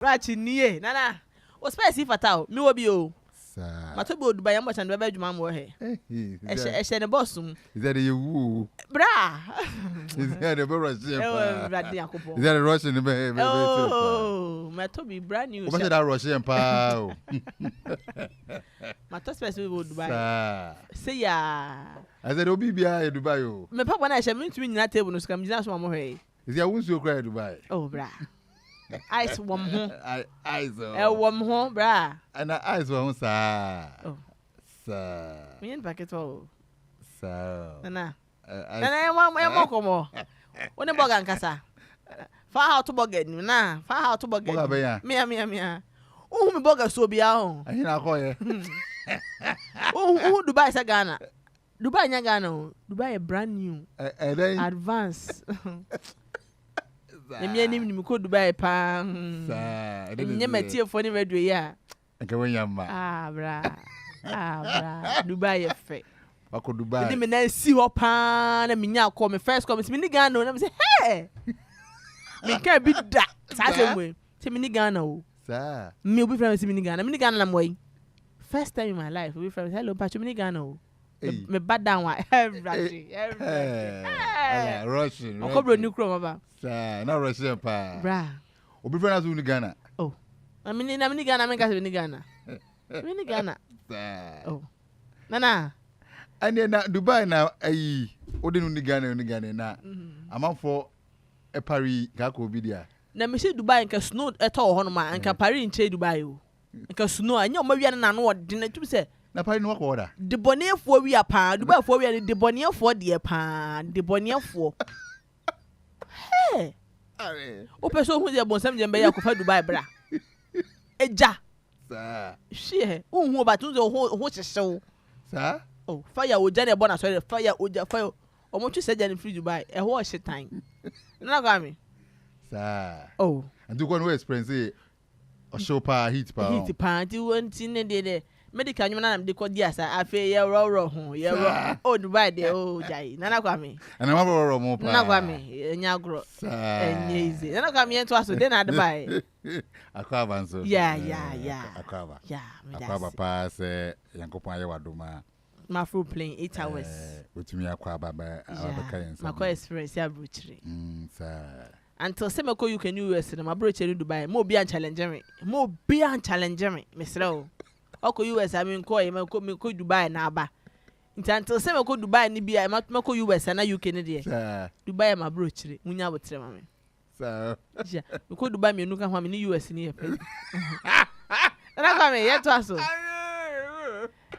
Rachi niye nana. O space fatal. Me will be o. Matobo Dubai am and bebe juma mo he. E ne bossum. Is that you? Bra. Is that a Russian? Is that a Russian? Oh, Matobi brand new. What's that Russian pal? Matos space we go Dubai. Say ya. I said Obi Bia Dubai. Me papa na she me ntumi nyina table no skam jina so mo he. Is there who's you cry Dubai? Oh bra. Ice warm ho. Ice. Warm ho, bra. And ice warm sa. Oh. Sa. Me en packet o. Sa. Nana. Nana mo komo. One boga nkasa. Fa how to boga ni na. Fa how to boga. Mia. Oh me boga so bia ho. Ahin akoye. Oh Dubai sa Ghana. Dubai nya Ghana o. Dubai brand new. Advance. Emi anim ni ko Dubai pa. Nye matie fo ni radio ya. Nke wonyamba. Bra. Dubai e fe. Wako Dubai. Ndi me na si ho pa na me nya call me first call me ni Ghana na me say hey. Me ka bi da. Sa se mwe. Se me ni Ghana o. Sa. Me obi friend me ni Ghana. Me ni Ghana na moy. First time in my life, obi friend hello pa me ni Ghana o. Me bad down wa everybody. Russian. Okobro ni kro maba. Sa, na Russian pa. Bra. Obi friend azu ni Ghana. Oh. Na me ni Ghana, me ka se ni Ghana. Me ni Ghana. Sa. Oh. Nana. Ane na Dubai na ayi. Odi ni Ghana na. Amanfo e Paris ga ko bi dia. Na me se Dubai nka snow eto ho no ma nka Paris nche Dubai o. Nka snow anya o ma wi na no odi na tu se na Paris no ko oda. De bonefo wi apa, Dubai fo wi de bonefo de pa, de bonefo. Hey. Are. O peso hu de bonsam je mbe ya ko fa Dubai bra. Eja. Sa. She, hu ba tun ho chehyew. Sa? Oh, fire oja na bona so fire oja fire. O mo twi seja ni free Dubai. E ho shetan. Na ga me. Sa. Oh. And do go no experience o show pa heat pa. Heat pa ti won ti ne de medical nyuma na de ko di asa afi ye ro ho ye ro o Dubai de o jai nana kwa me ana ma ro mo pa nana kwa me nya gro enye ize nana kwa me ento aso de na Dubai akwa banso yeah akwa me da akwa pa se yankopon aye wadoma ma full plane 8 hours wotumi akwa baba yensa ma ko experience ya brochire sa until say me ko UK New US na ma brochire Dubai mo bi an challenge me mesra o Oko US I mean me ko Dubai na aba. Until say me ko Dubai ni bia me ko US na UK ni de. Dubai ma bro chire. Munya botre ma me. So. Ja. Me ko Dubai me nuka ho me ni US ni e pe. Na kwa me yeto aso.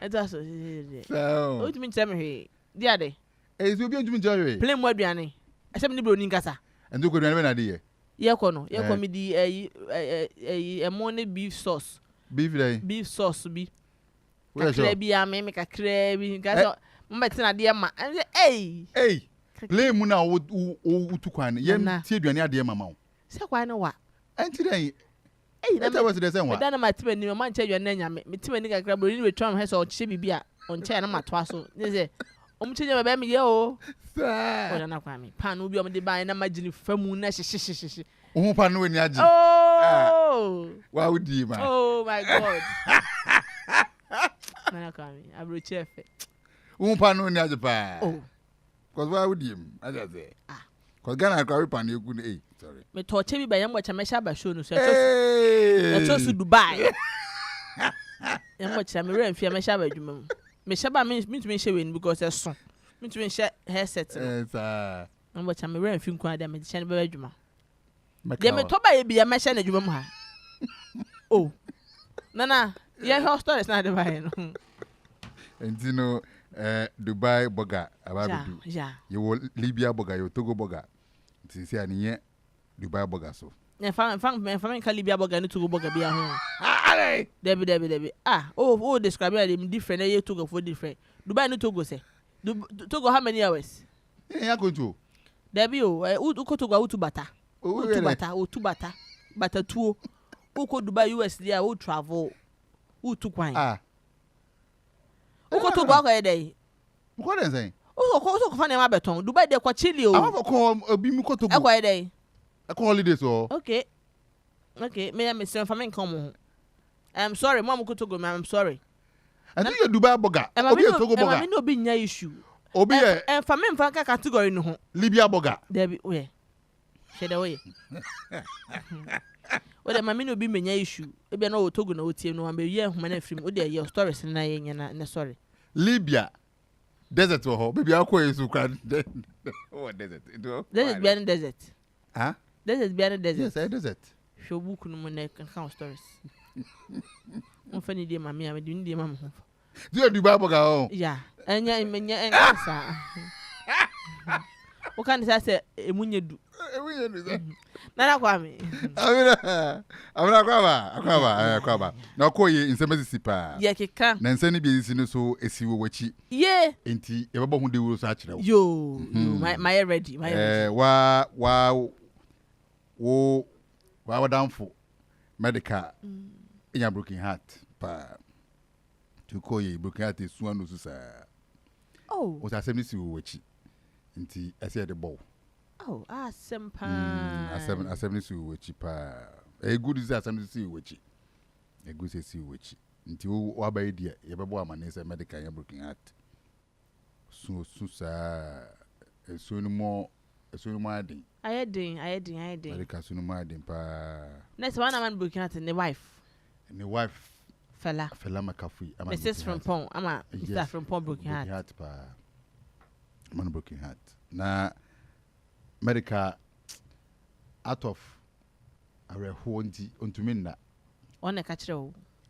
Yeto aso. So. O timi nche me he. Dia de. Eh so bi ntumi nche we. Play mo aduane. Asem ni bro ni nkasa. Endo ko aduane na de ye. Ye ko no. Ye ko me di mo ne beef sauce. Beef sauce bi. Where so? Bi am me kakra bi. Gaso mo betina de ma. Hey. Play mu na wo tukwan. Yem tie aduane ade ma ma wo. Se kwa ne wa. Enti den. Na ta was de sen wa. Da na matima ni ma nche aduane nya me. Metima ni kakra bro ni we tram he so chie bibia. On che na matwa so. Ni se omchenya ba me ye o. Sa. O na kwa me. Pa no bi o me de ba na magini famu na hye. Wo pa no we ni agi. Oh. Wa udi ma. Oh my God. Na kwa me. Abro chefe. Wo pa no ni agi pa. Oh. Cause wa udi him. Aja say. Cause Ghana kwa we pa no egu ni sorry. Me torche bi ba yam wacha me sha ba show no so. E to Dubai. Yam wacha me re mfia me sha ba adwuma mu. Me sha ba me tumi hye we ni because e so. Me tumi hye headset no. Sa. Yam wacha me re mfi nkwa da me hye ne ba adwuma. Ye me to ba ye bia me hye na adwuma mu ha. Oh. Nana, ye hear stories na Dubai no. Enti no Dubai burger ababedu. Yeah. You Libya burger, you Togo burger. Since ya ni Dubai burger so. Me fa ka Libya burger ni Togo burger bia ho. Debi. Oh, describe them different. Ye Togo for different. Dubai ni Togo say. Togo how many hours? Ya kontu. Debi uko Togo utu bata. Utu bata. Bata tuo. Uko Dubai US there who travel. Utu kwan. Uko Togo akwa dey. Uko den say. Uko fa na ma beton. Dubai dey kwa chili o. Afa ko obi mi ko Togo. Akwa dey. Akwa holiday so. Okay. Okay, me am Mr. Famin come. I'm sorry, Mom Kutogo, I'm sorry. I think you Dubai boga. Obi Togo boga. I no be nya issue. Obi and Famin Fanka category no. Libya boga. There be where. Shade away. Well, the mammy no be me issue. Maybe no Togo no team no, and be here, human from Udia, your stories and I sorry. Libya. Desert or ho. Maybe I'll call you Sukan. What desert? Desert behind desert. Huh? Desert behind desert. Yes, I desert. Show book no money can count stories. Funny dear mammy, I'm doing the mamma. Do you Dubai boga? Yeah, and ya and answer. What can I say? A munya do. Nana Kwame. Akwaba. Na koyi insemesi pa. Ye keka. Na nsani bi isi so esiwo wachi. Ye. Enti ye babo hu de wuro so akire wo. Yo, my ready, my ready. Wa downfo. Medical. Inya broken heart pa. To koyi broken heart is one no so sa. Oh. O sa asemi si wo wachi. Enti ese de bow. Oh, sempa. Assembly si wechi pa. E good is assembly si wechi. E good si wechi. Nti wo aba idea ye bebo amane say medical ya broken heart. So sa so no more adin. Ayedin. Medical so no more adin pa. Next one man broken heart and the wife. Fella Makafui. Mrs. from Pong. Ama Mr. from Pong broken heart pa. Man broken heart. Na medical out of our honti ontuminna. One catcher,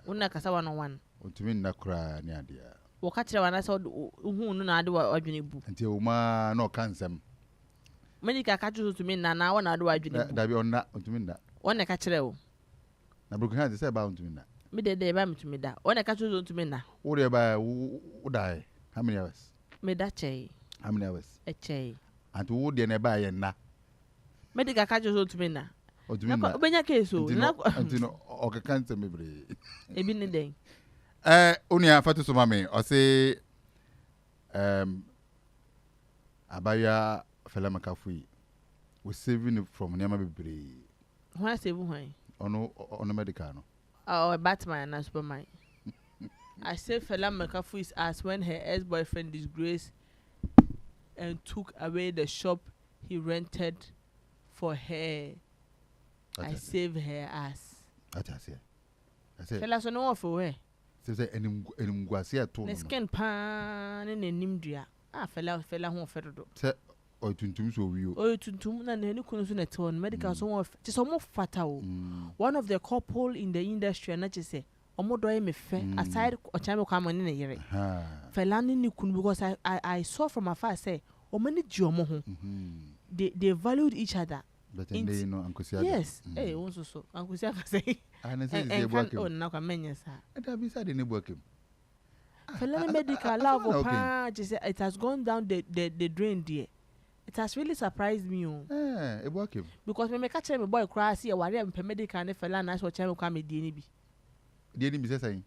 one kasa 101. Ontuminna kra ni adia. Wo catcher one I saw who no ado adwene bu. Nti uma no kansem. Medical catcher to me na one ado adwene bu. Dabi onna ontuminna. One catcher o. Na broken heart say ba ontuminna. Me de ba me to me da. One catcher to me na. Wo de ba wo die. How many hours? Me da chey. How many hours? A chey. And wo de na ba ye na. Medical catcher to me na. Ontuminna. Obenya case o. Antino o ka kansem mebre. Ebi ni den. Onia fatu so mame o say abaya fela makafui we saving from Nema bebre. Why save why? Ono medical no. Oh, Batman na Superman. I say Fela Makafu is as when her ex-boyfriend disgraced and took away the shop he rented for her. I save her ass. That's it. I say Fela so no for where? Say enim gwase ato no. Skin pan ne nim dua. Fela ho fedodo. Say o tuntum so wi o. O tuntum na ne kunu so na te on medical so one just so fata o. One of the couple in the industry na just say omodo me fe aside ochame Kwame ne yere. Fela ne kunu because I saw from afar say o mani ji omo ho. They valued each other. But they know Uncle Sia. Yes. Also so Uncle Sia say. And say they work. Oh, na kwa menya sa. That be said they work him. Fela medical love just it has gone down the drain there. It has really surprised me. It work him. Because when me catch me boy cry see worry am medical ne Fela na so chame kwa me die ni bi. Die ni bi say say.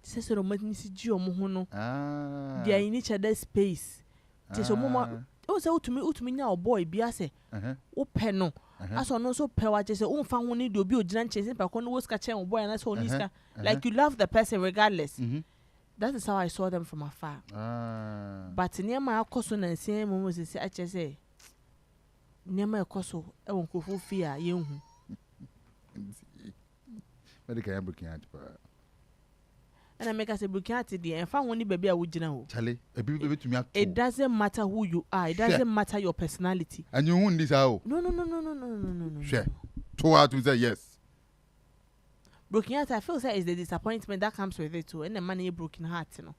Say so romantic si ji omo ho no. They are in each other's space. Say so mama o say utumi nya o boy bi ase. O pe no. Aso no so pe wa say o mfa ho ni de obi ogina nche pa ko no wo ska chen o boy na so ni ska. Like you love the person regardless. That is how I saw them from afar. But niema akoso na nsen mo say ache say niema akoso e won kofo fi a ye hu. Medical breaking heart pa. And I make us a breaking heart the and found one baby I would know. Charlie, a baby to me. It doesn't matter who you are, it doesn't matter your personality. And you won this how? No. Sure. 2 hours to say yes. Broken heart, I feel say is the disappointment that comes with it too, and the money broken heart, you know.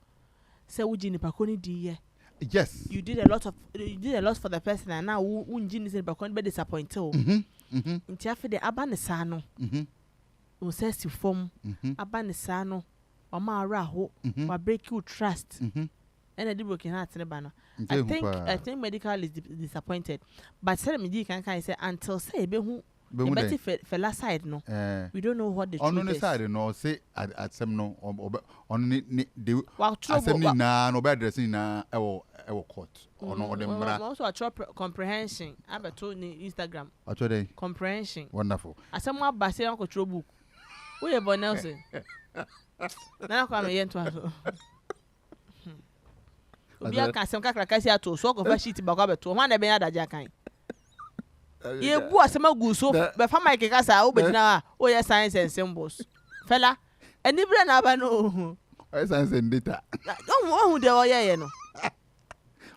Say would you pakoni di yes. You did a lot for the person and now unjini is pakoni be disappointed. Nti afi de abanisa no. O say si form abanisa no. Oma ara ho wa break you trust. And the broken heart ne ba no. I think medical is disappointed. But say me di kan say until say be hu Betty Fella side no. We don't know what the truth is. On the side no say at some no on the assembly na no bad dressing na ewo court or no the mra. Also a comprehension. I bet on Instagram. Actually comprehension. Wonderful. Asemwa ba say uncle Tro book. We e born Nelson. Na Kwame Gyan to aso. Obi aka asem kakra kasi ato so ko fa sheet ba kwa beto. Ho na be ya daja kan. Ye bu asema gu so be fa mic kasa o be dina o ye science and symbols. Fella, eni bre na ba no. O science and data. Don't who dey o ye no.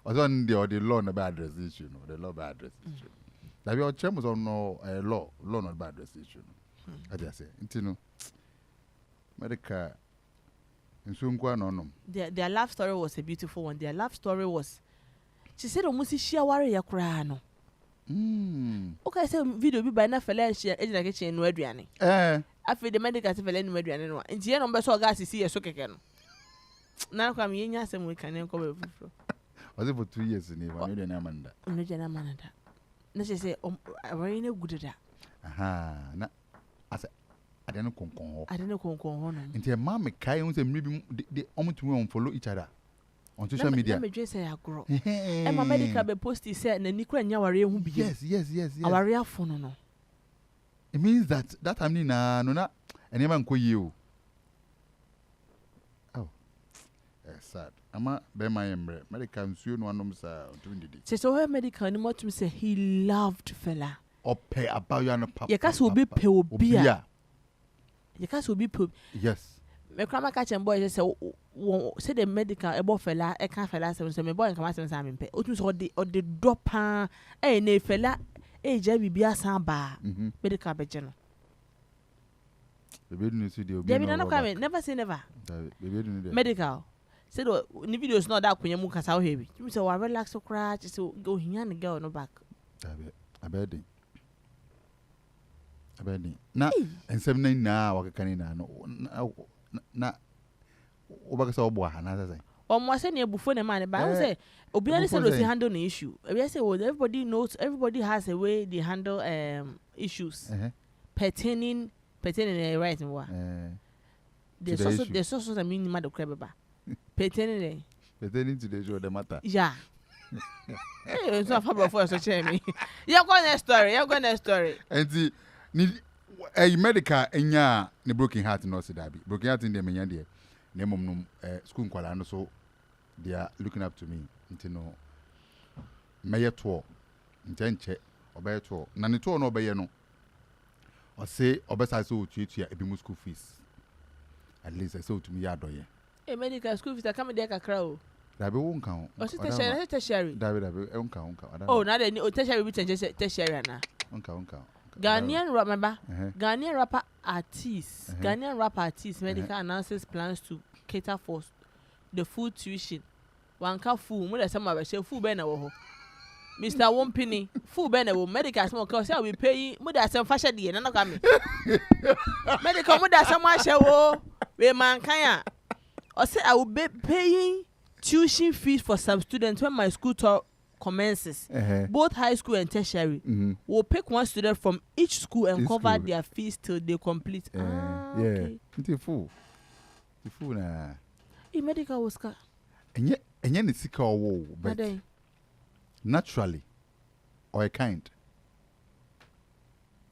Also on the law no bad address issue no. The law bad address issue. That be o chemos on no law not bad address issue no. I just say, intino. Medical their love story was a beautiful one. Their love story was, she said, "Omusi share worry ya kura no." Okay, say video bi by na fella share ejina kitchen no aduane. Afi the medical fella no aduane no. Nti ye no be so gas si ye so keke no. Na kwa me nya asem we kan enko be fufuro. Was it for 2 years ni ma no na amanda. No jana manada. Na say awari na gudada. Na asa adeno konkon ho no. Nti e ma me kai un se mribi de omutumi on follow each other on social media. Na me dwe say agro. E ma medical be post say na nikura nya ware hu bi. Yes. Aware afo no. It means that time ni na no na enema nko yi o. Oh. Sad. Ama be my embre medical nsuo no anom sa on didi. So medical ni motum say he loved fella. Ope about you no papa. Ye ka so be pe obi a. You can't be pub. Yes. Me krama catch and boy say the medical ebo fella e kan fella say me boy kan say me pe. Otu so the dopa e na fella e ja bibia san ba. Medical beje no. Bebe no studio obi no. Never say never. Bebe no there. Medical. Say the videos not that kunya mu kasa o heavy. You say wa relax so cry say go hinya ne girl no back. Abedi. Na ensem na wakakani na no na obakasa obo ha na say omo say na ebufo na man ba say obi any say no see handle the issue we say well everybody knows everybody has a way they handle issues pertaining right in what there's also the minimum the crab ba pertaining to the issue the matter yeah. It's not for so share me. You're going to story. And ni a medical enya ne broken heart no se dabi broken heart in dem enya de na mom no school nkwala no so they are looking up to me nti no meye to ntenche obeye to na ne to no obeye no o say obesa so otuatua ebi mu school fees at least I say to me ya doye medical school fees come there kakra o dabi won kan o o tertiary dabi won kan oh na de o tertiary bi tertiary na won kan Ghanaian rapper artists medical announces plans to cater for the food tuition. Wanka food, mo dey say ma be say food be na wo ho. Mr. Wompini, food be na wo medical small cause say we pay mo dey say fashion dey na no come. Medical mo dey say mo ahye wo we man kan a. O say I will be paying tuition fees for some students when my school tour commences. Both high school and tertiary will pick one student from each school and cover their fees till they complete. Okay. It's fool na. Medical was ka. Enye ne sika owo but naturally or a kind.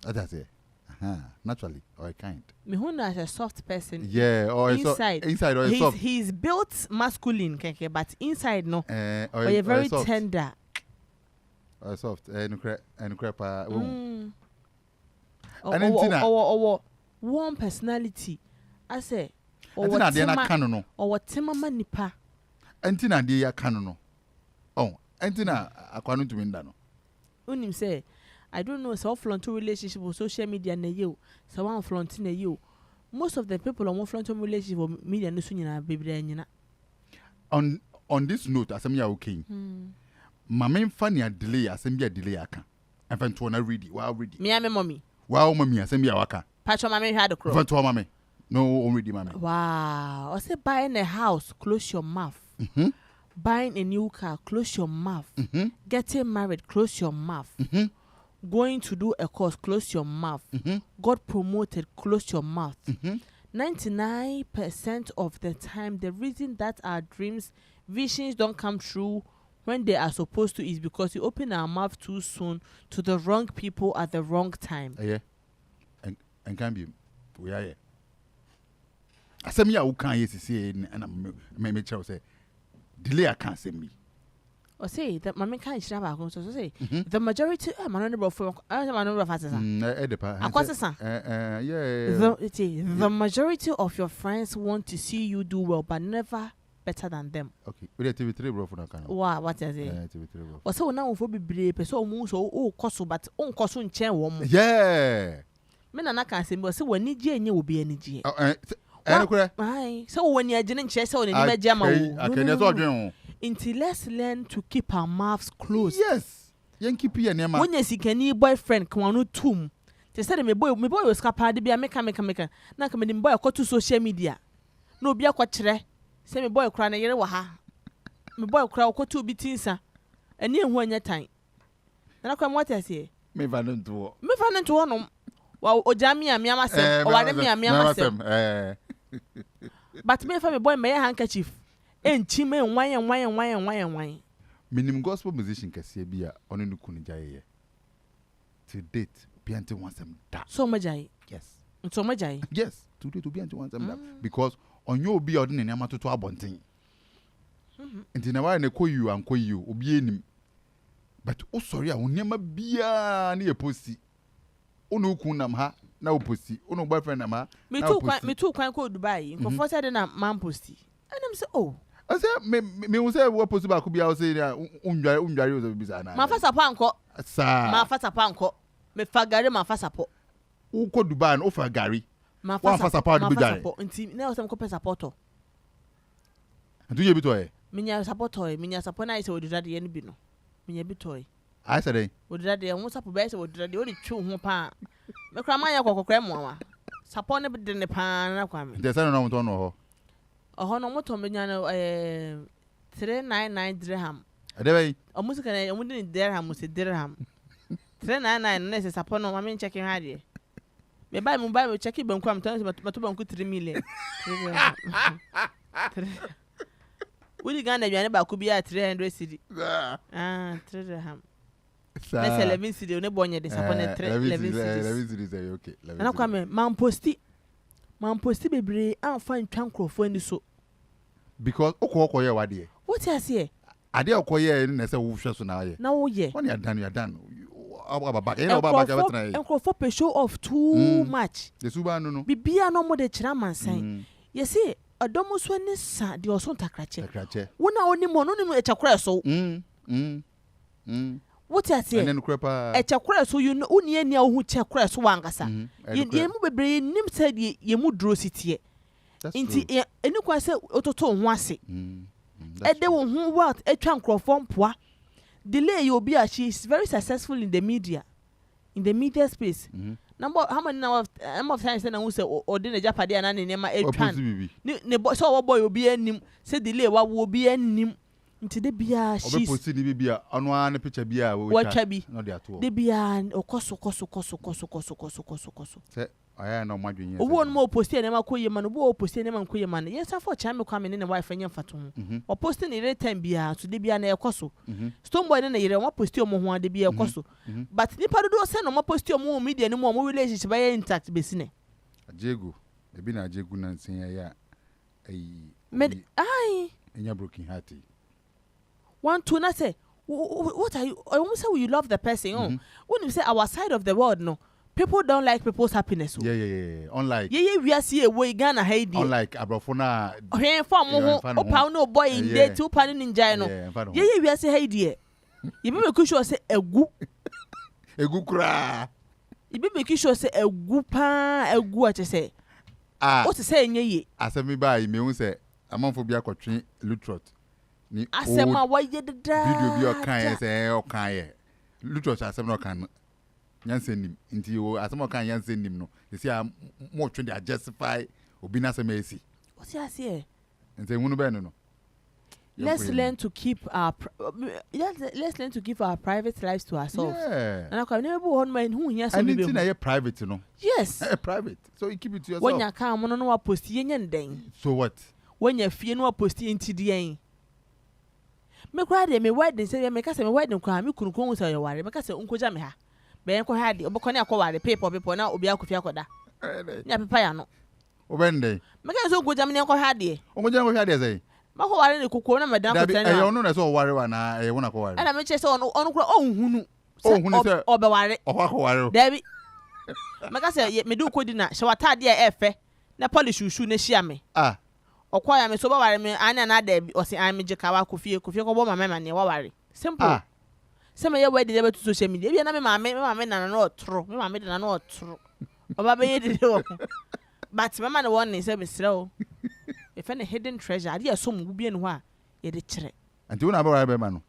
That's it. Naturally or a kind. Mihuna is a soft person. Yeah, or inside or a soft. He's built masculine, keke, but inside no. Or a very tender. Or soft. And crepa. Or warm personality. I say. Or what Timama nipa. Antina dia kanono. Oh, Antina akwanu to winda no. Unim say I don't know so flaunt relationship with social media na you. So one flaunt na you. Most of the people on flaunt relationship with media no so nyina bebre nyina. On this note asem ya okay. Mama mfa ne delay asem ya delay aka. Mfa to na ready. Wa ready. Me am mommy. Wa o mommy asem ya waka. Patcho mama hwa the crow. Mfa to mama. No already mama. Wow. I say buying a house, close your mouth. Buying a new car, close your mouth. Getting married, close your mouth. going to do a course, close your mouth. God promoted, close your mouth. 99% of the time, the reason that our dreams, visions don't come true when they are supposed to is because we open our mouth too soon to the wrong people at the wrong time. Yeah. And can be. We are here. I say me, I can't say, and I'm make sure say, delay I can't say me. Or say that my can't so say the majority number of the majority of your friends want to see you do well, but never better than them. Okay, we have TV3 bro for that. Wow, what is it? TV3 bro. Or so now for be brave, so moon so coso, but on coso in chair woman. Yeah. Men and I can't say, but so when you will be any G. So when you're didn't chess on any jam, until let's learn to keep our mouths closed. Yes. Yankee P and Emma. When you see any boyfriend come on tomb. They said me boy was capable to be a make. Now come in boy to social media. No be a quatre. Say me boy crying a year waha. Me boy cry ko to be tinsa. And near one your time. Then I come what I say. Me van to one. Well, Ojamia myself, or Adamia. But me for me boy may handkerchief. And chime and wine. Minimum gospel musician can see be on a Nukunijay. To date, Piante wants them that. So much I. Yes. So much I. Yes. Today to Piante wants them that. Because on your be ordinary Yamato to Abonting. And in a while, I call you and call you, Obianim. But oh, sorry, I will never be near pussy. Oh, no, Kunam ha, now pussy. Oh, no, boyfriend, ama. Me too, can't go Dubai. Comforted in a man pussy. And I'm so, oh. I said, me will say what possible could be outside there. Bizarre. My first panko, sir. My first panko. Me fagare my first support. Who could Dubai and offer Gary? My first support to be done. Until now, some copy supporter. Do you be toy? Minya supporter, Minya support, I said, that the end be no. Minya be toy. I said, would that the almost up best would the only true one pan. Me cramaya coco cremwa. Support never did the pan. There's no one. Oh, no more Tomiano 399 dirham. A day, almost can I wouldn't dirham was a dirham. 399 unless it's upon no mean checking idea. Me buy mobile check it, but come to but 3 million. We got a Yanaba could be at 300 city. 3 dirham. Let's 11 city, no bonnet disappointed 11 cities. Okay, and I come, man posty baby, I'll find tranquil for any so. Because Okoya, what dear? What I say? I dare Okoya and I say, who shall now? Now, yeah. When you're done, you're done. And for a show of too much. The Subano be no more the chairman saying, you see, a domus when this sad, the Osonta cratcher. When I only mononym at a crasso. What I say? At a crash, so you know, only any who check crash wangasa. You move brain, Nim said ye mood draw city. Inti any question auto once. And they will who what a trunk of one poor. Delay you'll be as she is very successful in the media space. Number how many of times and I will say or dinner Japadi and in my 8 can. So boy will be any say delay what will be any. Nti de bia she's obe posti ni bia onwa na picture bia we no dey at all de bia okoso se aya na omadwen owo no mo posti na makoye man obo posti na man koye man yes afọ cha me Kwame ne wife anya fato ho o posti ni return bia so de bia na ekoso stone boy na yire wa posti o mo ho ade bia ekoso but ni padodo se no mo posti o mo media ni mo relationship ba intact besine ajegu ebi na ajegu na nsen ya ai enya broken heart. One to not say, what are you? I almost say you love the person. When you say our side of the world, no, people don't like people's happiness. Yeah. Unlike we are see a way Ghana Haiti. Unlike Abrafona. Here from no boy in there 2 pound in Jano. Yeah, we are say Haiti. You be make sure say a gu cra. You be make sure say a gu pa a gu what you say. What to say ye? As me by me say a month for be a country lutrot. Asema wa ye da video bi okan say okan lutrot asem no kan yansenim nti o asem okan yansenim no say mo twe dey justify obi na asem esi what you say nti hunu be no let's learn to keep our let's learn to keep our private lives to ourselves. Yeah. And I never on my who here so and it's in private, you know. Yes. Private. So you keep it to yourself. When you come on no post yen den. So what? When you fear no post into the me cry de me wedding say me ka say me wedding kwa me kunu kon say you ware me ka say unko ja me ha. Be enko ha de oboko ne akware paper na obi akofia koda. Nya pepa ya no. Obende. Me ka say unko ja me ne enko ha de. Unko ja enko ha de say. Ma ko ware ne kokoro na madam ko tani. E yo no na so ware wa na e wona ko ware. Ana me che say ono kura ohunu. Ohunu say obe ware. Ko ware. Dabi. Me ka say me do kodi na she wata de e fe. Na polish shu na hia me. Ah. Okwaya me so ba ware me anya na da o se an me je kawa kofie ko bo mama ne wa ware. Simple. Ah. Se me ye wedding dey to social media. Bia na me mama na na otro. Me mama de na na otro. Oba be ye de wo. But mama na one say me srew. If any hidden treasure, ade so mu bia ne ho a ye de kire. Anti wona be ware be ma no.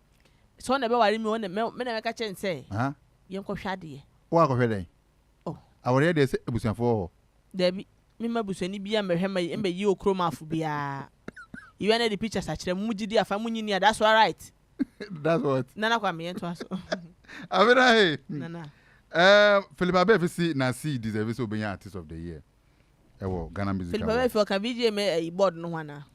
So na be ware me wona me na me ka chen say. Aha. Ye nko hwade ye. Wo akofwe den. Oh. Awore de se ebusuafo ho. Dabi. Me mabusani bia mehwema embe yi okromafo bia. You want the pictures akire mu gidi afa mu nyini that's all right. That's what. Nana kwa me ento aso. Abena hey. Nana. Philip Abefisi na see deserve so be artist of the year. Ewo Ghana music. Philip Abefisi ka VJ me board no wana.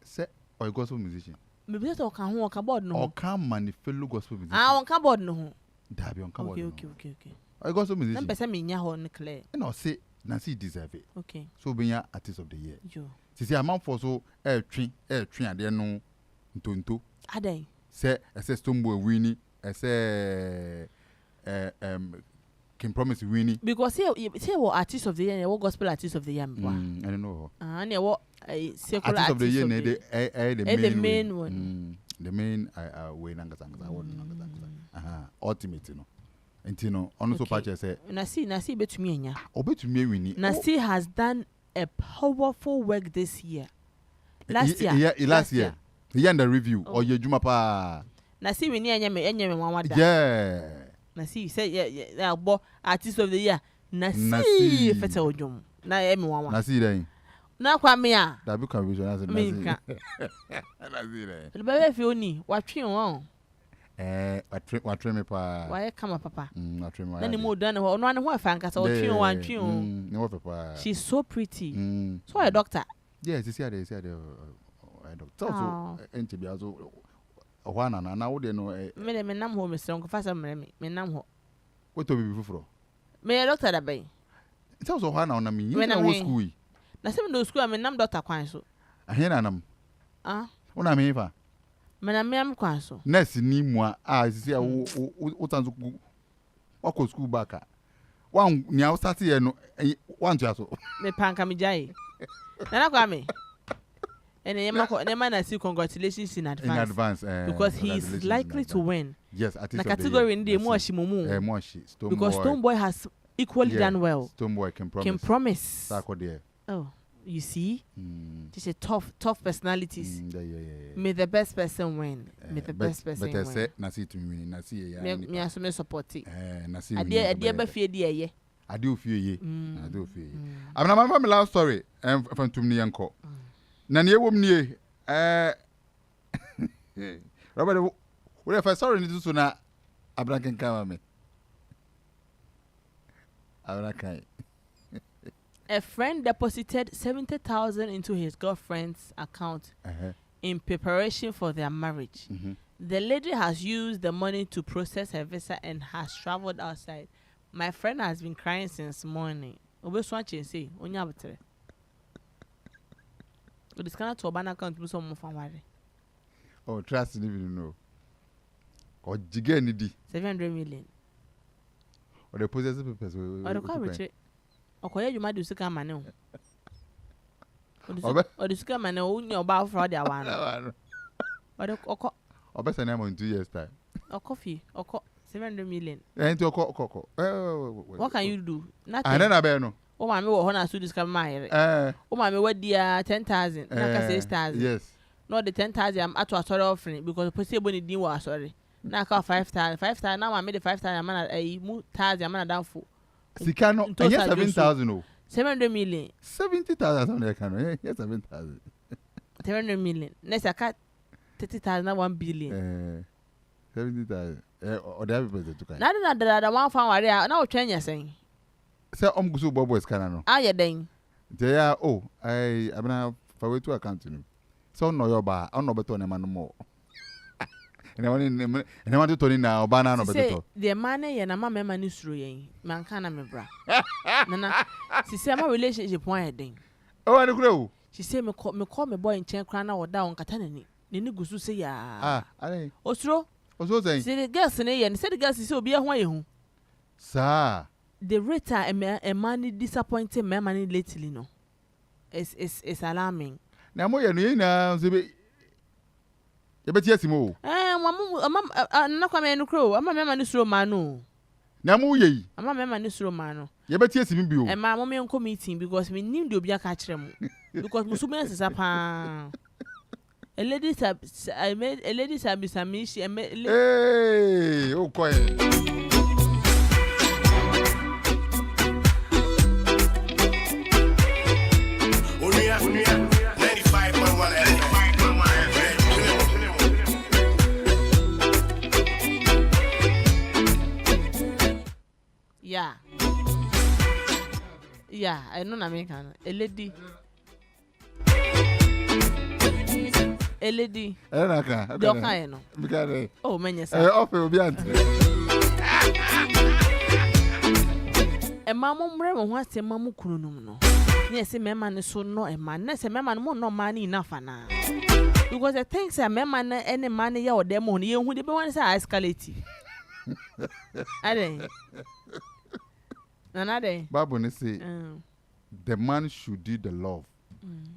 Say or gospel musician. Me be to ka ho ka board no. Or can man fellow gospel musician. Ah on ka board no ho. Dabi on ka board. Okay. Or gospel musician. Na pese me nya ho ne clear. No say na see deserve it. Okay. So be artist of the year. Yo. Sisi amount for so twin ade no ntonto. Adan. Say Stombo Winnie, say can promise Winnie. Because say what artist of the year, what gospel artist of the year. I don't know. And what secular artist of the year, the main one. The main way nanga ultimate, you know. And you know, also patch say. Nasi betumi enya. Obetumi Winnie. Nasi has done a powerful work this year. Last year. The end review or your juma pa. Nasi Winnie enya me nwa da. Yeah. Nasi say yeah bo artist of the year. Nasi fete ojum. Na emi nwa. Nasi den. Na Kwame a. Da bi confusion Nasi. Minka. Nasi den. Le bebe fi oni watwe won. Watwe me pa. Why kama papa. Watwe me. Na ni mo dan ho ono an ho afa nka sa watwe won. Ne wo papa. She's so pretty. So a doctor. Yes, you see there. Doctor so enti bia so ohwana na wo de no me nam ho me sron ko fa sa me nam ho wo to bibi fufuro me doctor da bai so ohwana na me yin na wo school yi na se me do school me nam doctor kwan so ahe na nam una me fa me na me am kwan so nurse ni mu a sisi a wo tanzo wo ko school baka wan nya wo start ye no wan to aso me panka me jai na kwa me and Nema Nasi congratulations in advance. Because he is likely to win. Yes, I think the category in the Moshi Mumu. Because Stoneboy has equally done well. Stoneboy can promise. Oh, you see? Just a tough personalities. May the best person win. May the best person win. But I say Nasi to me, Nasi ya. Me assume support it. Nasi. I dear fear dear. I do fear ye. I'm not my family love story. From Tumni Yanko. Na ne wom nie Robert we fa sorry ni so na abranken kama me abrankan. A friend deposited 70,000 into his girlfriend's account in preparation for their marriage. The lady has used the money to process her visa and has traveled outside. My friend has been crying since morning. Obe so achen say onya betere. So this kind of bank account to some from worry. Oh, trust me, you know. Or jigger ni di. 700 million. Or the possessive papers. Or the coverage. Or koye you might do sika money. Or the sika money o nyo ba fraud ya wan. Or the or best name in 2 years time. Or coffee. Or 700 million. Into What can you do? Nothing. I don't know. Oh, my, we want to discover my. Oh, my, we dear 10,000. Like 6,000. Yes. Not the 10,000. I'm at a sort of offering because possible need new was sorry. Now I call 5,000. 5,000. Now I made the 5,000. I'm at a 1,000. I'm down for. Sikano. Yes, 7,000. 700 million. 70,000. Yes, 7,000. 700 million. Next I cut 30,000 1 billion. 70,000. Or the people to kind. Nada one found area now train you saying. Say Gusu Bobo is canano. Ah, yeah, then. They are I'm gonna forward to account to him. So no your bar, I'm not better man more. And I want to turn in now, banana no better. The money and a mamma manusru, man canna me bra. Nana, she said my relationship one thing. Oh, I don't know. She said me call me boy in chain crown or down Catanini. Nini Gusu say ya. I Osro. Also saying, see the girls in and said the girls is so be a way. Sir, The rate a money disappointing my money lately, no. It's alarming. now more you know, you bet yes, mo. No come in crow. I'm a man is Romano. Now more ye. I'm a man is Romano. You bet yes, you. And my mommy uncle meeting because we need to be a catch them. Because Musumas is up. A lady I made a lady Sabisamishi and hey, oh, quiet. Onua 95.1 Yeah, I know American. A lady. No. Oh, man, yes. Offer be answer. A mamma wants a mamma kunum. Yes, a man is so no a man. Yes, a man more no money enough now. Because the things a man any money or them money who the one is escalate. I think. Another Babu say the man should do the love,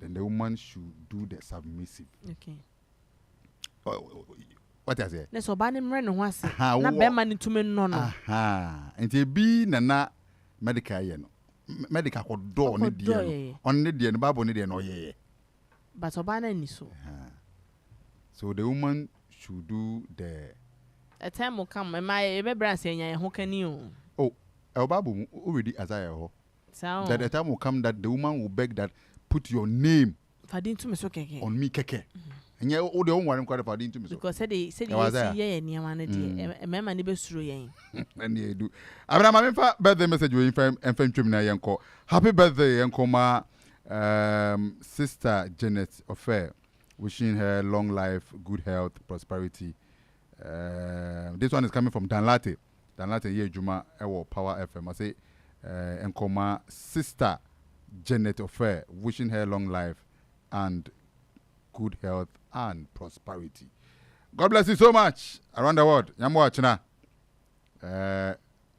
then the woman should do the submissive. Okay. What I say? Let's obey him run once. Na be man to me no. Aha. And they be na medical ye no. Medical ko do ne die no. On ne die no Babu ne die no ye. But obana ni so. So the woman should do the a time will come my be brand say ho kan you. Oh, El Babu already as I ho. That the time will come that the woman will beg that put your name Fadin to me so keke. On me keke. And yeah, all the one quite Fadin to me. Because said they yeah near one a member ni be suru yen. And you do. Abraham birthday message we and fam trimina yanko. Happy birthday yankoma sister Janet Affair. Wishing her long life, good health, prosperity. This one is coming from Danlate. Danlate ye Juma Ewo Power FM. I say Enkoma sister Janet Affair, wishing her long life and good health and prosperity. God bless you so much around the world. Yamu achina.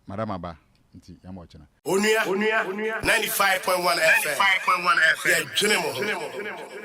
Madam Aba. Yamu achina. Onua 95.1 FM. 95.1 FM. Yeah, Charitable.